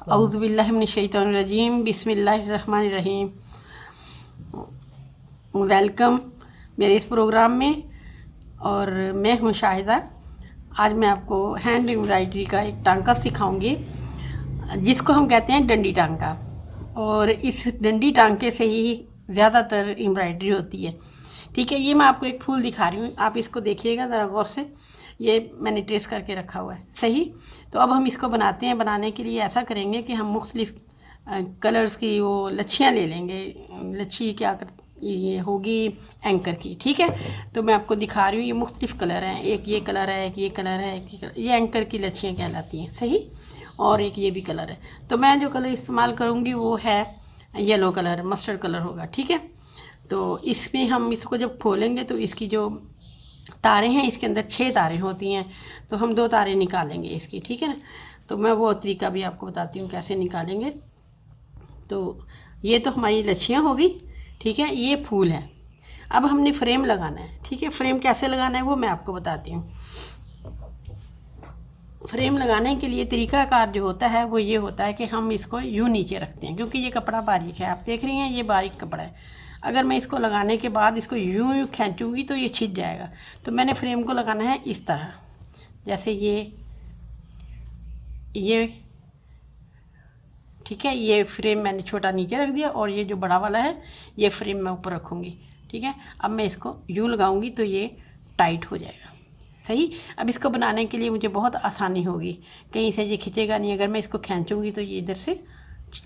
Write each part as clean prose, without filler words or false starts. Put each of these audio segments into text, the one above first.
औज़ुबिल्लाहि मिनश्शैतानिर्रजीम बिस्मिल्लाहिर्रहमानिर्रहीम। वेलकम मेरे इस प्रोग्राम में। और मैं हूँ शाहिदा। आज मैं आपको हैंड एम्ब्रॉयडरी का एक टांका सिखाऊंगी जिसको हम कहते हैं डंडी टांका। और इस डंडी टांके से ही ज़्यादातर एम्ब्रॉयडरी होती है। ठीक है, ये मैं आपको एक फूल दिखा रही हूँ, आप इसको देखिएगा ज़रा गौर से। ये मैंने ट्रेस करके रखा हुआ है, सही। तो अब हम इसको बनाते हैं। बनाने के लिए ऐसा करेंगे कि हम मुख्तलिफ कलर्स की वो लच्छियाँ ले लेंगे। लच्छी क्या ये होगी एंकर की, ठीक है। तो मैं आपको दिखा रही हूँ, ये मुख्तलिफ कलर हैं। एक ये कलर है, एक ये कलर है, एक ये कलर, ये एंकर की लच्छियाँ कहलाती हैं, सही। और एक ये भी कलर है। तो मैं जो कलर इस्तेमाल करूँगी वो है येलो कलर, मस्टर्ड कलर होगा, ठीक है। तो इसमें हम इसको जब खोलेंगे तो इसकी जो तारें हैं, इसके अंदर 6 तारें होती हैं। तो हम 2 तारें निकालेंगे इसकी, ठीक है ना। तो मैं वो तरीका भी आपको बताती हूँ कैसे निकालेंगे। तो ये तो हमारी लच्छियाँ होगी, ठीक है। ये फूल है। अब हमने फ्रेम लगाना है, ठीक है। फ्रेम कैसे लगाना है वो मैं आपको बताती हूँ। फ्रेम लगाने के लिए तरीकाकार जो होता है वो ये होता है कि हम इसको यूँ नीचे रखते हैं, क्योंकि ये कपड़ा बारीक है। आप देख रही हैं ये बारीक कपड़ा है। अगर मैं इसको लगाने के बाद इसको यूँ यूँ खींचूँगी तो ये छिद जाएगा। तो मैंने फ्रेम को लगाना है इस तरह, जैसे ये ठीक है। ये फ्रेम मैंने छोटा नीचे रख दिया और ये जो बड़ा वाला है ये फ्रेम मैं ऊपर रखूँगी, ठीक है। अब मैं इसको यूँ लगाऊँगी तो ये टाइट हो जाएगा, सही। अब इसको बनाने के लिए मुझे बहुत आसानी होगी, कहीं से ये खिंचेगा नहीं। अगर मैं इसको खींचूँगी तो ये इधर से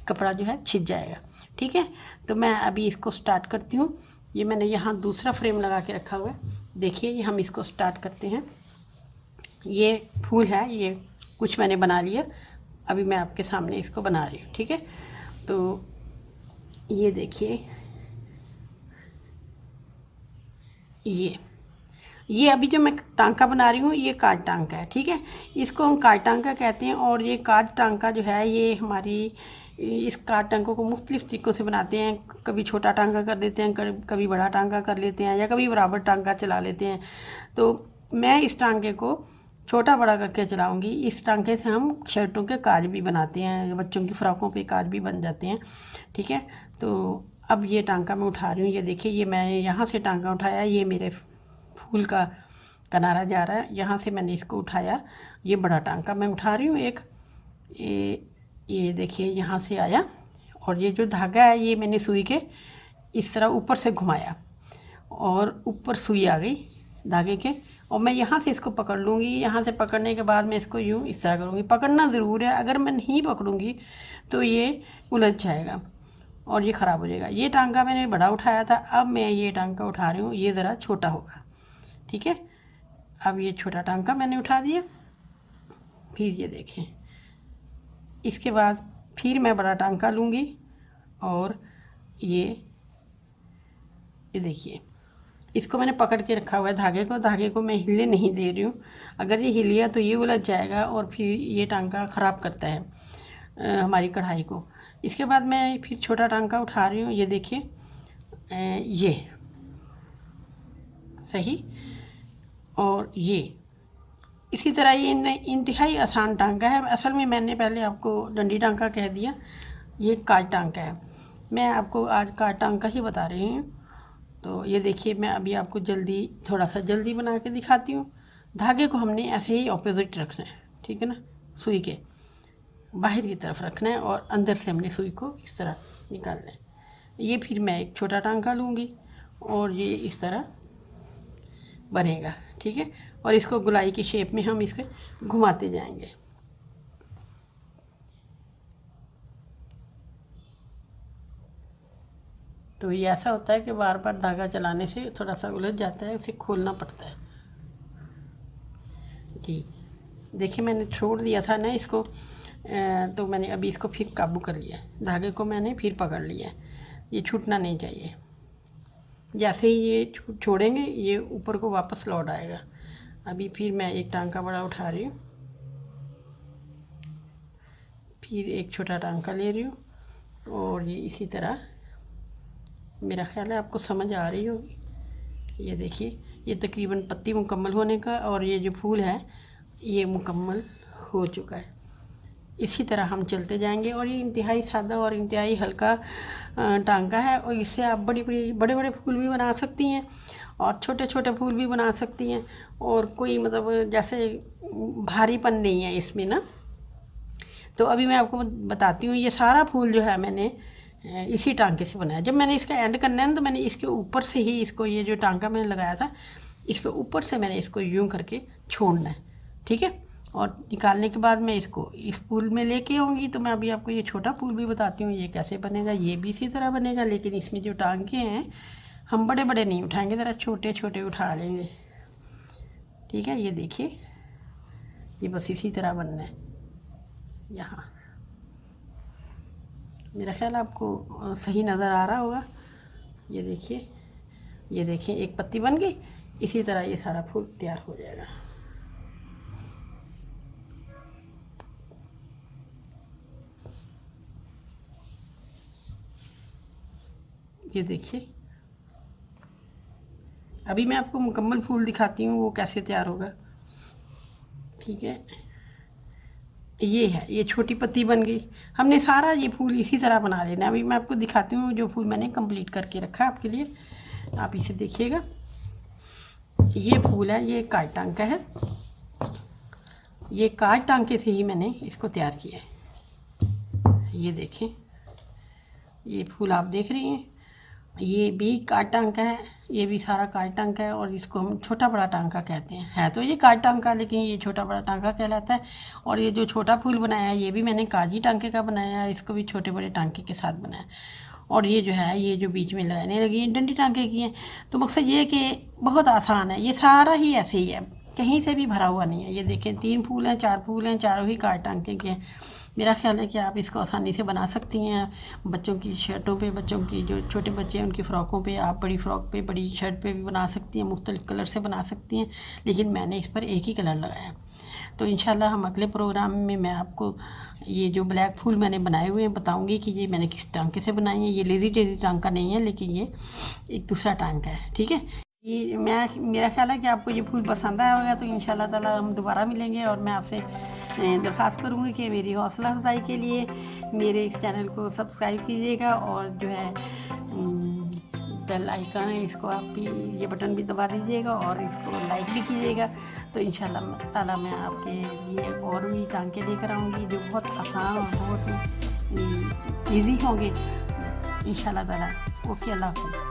कपड़ा जो है छिद जाएगा, ठीक है। तो मैं अभी इसको स्टार्ट करती हूँ। ये मैंने यहाँ दूसरा फ्रेम लगा के रखा हुआ है, देखिए। ये हम इसको स्टार्ट करते हैं। ये फूल है, ये कुछ मैंने बना लिया। अभी मैं आपके सामने इसको बना रही हूँ, ठीक है। तो ये देखिए, ये अभी जो मैं टांका बना रही हूँ ये काज टांका है, ठीक है। इसको हम काज टांका कहते हैं। और ये काज टांका जो है ये हमारी इस काज टांकों को मुख्तलिफ तरीक़ों से बनाते हैं। कभी छोटा टांका कर देते हैं, कभी बड़ा टांका कर लेते हैं, या कभी बराबर टांका चला लेते हैं। तो मैं इस टांके को छोटा बड़ा करके चलाऊँगी। इस टांके से हम शर्टों के काज भी बनाते हैं, बच्चों की फ़्रॉकों पे काज भी बन जाते हैं, ठीक है। तो अब ये टांका मैं उठा रही हूँ। ये देखिए, ये मैंने यहाँ से टांका उठाया, ये मेरे फूल का किनारा जा रहा है, यहाँ से मैंने इसको उठाया। ये बड़ा टांका मैं उठा रही हूँ एक। ये देखिए, यहाँ से आया और ये जो धागा है ये मैंने सुई के इस तरह ऊपर से घुमाया और ऊपर सुई आ गई धागे के। और मैं यहाँ से इसको पकड़ लूँगी। यहाँ से पकड़ने के बाद मैं इसको यूँ इस तरह करूँगी। पकड़ना ज़रूर है, अगर मैं नहीं पकड़ूँगी तो ये उलझ जाएगा और ये ख़राब हो जाएगा। ये टांका मैंने बड़ा उठाया था, अब मैं ये टांका उठा रही हूँ, ये ज़रा छोटा होगा, ठीक है। अब ये छोटा टांका मैंने उठा दिया। फिर ये देखें, इसके बाद फिर मैं बड़ा टांका लूँगी और ये देखिए, इसको मैंने पकड़ के रखा हुआ है धागे को मैं हिले नहीं दे रही हूँ। अगर ये हिल गया तो ये उलझ जाएगा और फिर ये टांका ख़राब करता है हमारी कढ़ाई को। इसके बाद मैं फिर छोटा टांका उठा रही हूँ, ये देखिए, ये सही। और ये इसी तरह ये इंतहाई आसान टांका है। असल में मैंने पहले आपको डंडी टांका कह दिया, ये काज टांका है। मैं आपको आज काज टांका ही बता रही हूँ। तो ये देखिए, मैं अभी आपको थोड़ा सा जल्दी बना के दिखाती हूँ। धागे को हमने ऐसे ही ऑपोजिट रखना है, ठीक है ना। सुई के बाहर की तरफ रखना है और अंदर से हमने सुई को इस तरह निकालना है। ये फिर मैं एक छोटा टांका लूँगी और ये इस तरह बनेगा, ठीक है। और इसको गुलाई की शेप में हम इसके घुमाते जाएंगे। तो ये ऐसा होता है कि बार बार धागा चलाने से थोड़ा सा उलझ जाता है, उसे खोलना पड़ता है जी। देखिए, मैंने छोड़ दिया था ना इसको, तो मैंने अभी इसको फिर काबू कर लिया। धागे को मैंने फिर पकड़ लिया, ये छूटना नहीं चाहिए। जैसे ही ये छोड़ेंगे ये ऊपर को वापस लौट आएगा। अभी फिर मैं एक टांका बड़ा उठा रही हूँ, फिर एक छोटा टांका ले रही हूँ और ये इसी तरह, मेरा ख्याल है आपको समझ आ रही होगी। ये देखिए, ये तकरीबन पत्ती मुकम्मल होने का और ये जो फूल है ये मुकम्मल हो चुका है। इसी तरह हम चलते जाएंगे। और ये इंतहाई सादा और इंतहाई हल्का टांका है, और इससे आप बड़े बड़े फूल भी बना सकती हैं और छोटे छोटे फूल भी बना सकती हैं, और कोई मतलब जैसे भारीपन नहीं है इसमें ना। तो अभी मैं आपको बताती हूँ, ये सारा फूल जो है मैंने इसी टांके से बनाया। जब मैंने इसका एंड करना है ना, तो मैंने इसके ऊपर से ही इसको, ये जो टांका मैंने लगाया था इसके ऊपर से मैंने इसको यूं करके छोड़ना है, ठीक है। और निकालने के बाद मैं इसको इस फूल में लेके आऊँगी। तो मैं अभी आपको ये छोटा फूल भी बताती हूँ ये कैसे बनेगा। ये भी इसी तरह बनेगा, लेकिन इसमें जो टांके हैं हम बड़े बड़े नहीं उठाएंगे, ज़रा छोटे छोटे उठा लेंगे, ठीक है। ये देखिए, ये बस इसी तरह बनना है। यहाँ मेरा ख्याल आपको सही नज़र आ रहा होगा। ये देखिए, ये देखिए, एक पत्ती बन गई। इसी तरह ये सारा फूल तैयार हो जाएगा। ये देखिए, अभी मैं आपको मुकम्मल फूल दिखाती हूँ वो कैसे तैयार होगा, ठीक है। ये है, ये छोटी पत्ती बन गई। हमने सारा ये फूल इसी तरह बना लेना। अभी मैं आपको दिखाती हूँ जो फूल मैंने कंप्लीट करके रखा है आपके लिए। आप इसे देखिएगा, ये फूल है, ये काट टांका है। ये काट टांके से ही मैंने इसको तैयार किया है। ये देखें, ये फूल आप देख रही हैं, ये भी काट टांका है, ये भी सारा काट टांका है। और इसको हम छोटा बड़ा टांका कहते हैं। है तो ये काट टांका, लेकिन ये छोटा बड़ा टांका कहलाता है। और ये जो छोटा फूल बनाया है ये भी मैंने काजी टांके का बनाया है, इसको भी छोटे बड़े टांके के साथ बनाया। और ये जो है, ये जो बीच में लगाने लगी है डंडी टांके की है। तो मकसद ये है कि बहुत आसान है, ये सारा ही ऐसे ही है, कहीं से भी भरा हुआ नहीं है। ये देखें, 3 फूल हैं, 4 फूल हैं, चारों ही काट टांके के हैं। मेरा ख्याल है कि आप इसको आसानी से बना सकती हैं। बच्चों की शर्टों पे, बच्चों की जो छोटे बच्चे हैं उनकी फ़्रॉकों पे, आप बड़ी फ़्रॉक पे, बड़ी शर्ट पे भी बना सकती हैं, मुख्तलिफ़ कलर से बना सकती हैं। लेकिन मैंने इस पर एक ही कलर लगाया। तो इंशाल्लाह हम अगले प्रोग्राम में मैं आपको ये जो ब्लैक फूल मैंने बनाए हुए हैं बताऊँगी कि ये मैंने किस टांके से बनाए हैं। ये लेज़ी डेज़ी टांका नहीं है, लेकिन ये एक दूसरा टांका है, ठीक है। ये मेरा ख्याल है कि आपको ये फूल पसंद आया होगा। तो इंशाल्लाह ताला हम दोबारा मिलेंगे। और मैं आपसे दरख्वास्त करूँगी कि मेरी हौसला अफजाई के लिए मेरे इस चैनल को सब्सक्राइब कीजिएगा, और जो है बेल आइकन है इसको आप भी, ये बटन भी दबा दीजिएगा, और इसको लाइक भी कीजिएगा। तो इंशाल्लाह ताला मैं आपके लिए और भी टांके लेकर आऊँगी जो बहुत आसान और बहुत ईजी होंगे इंशाल्लाह ताला। ओके, अल्लाह हाफ़िज़।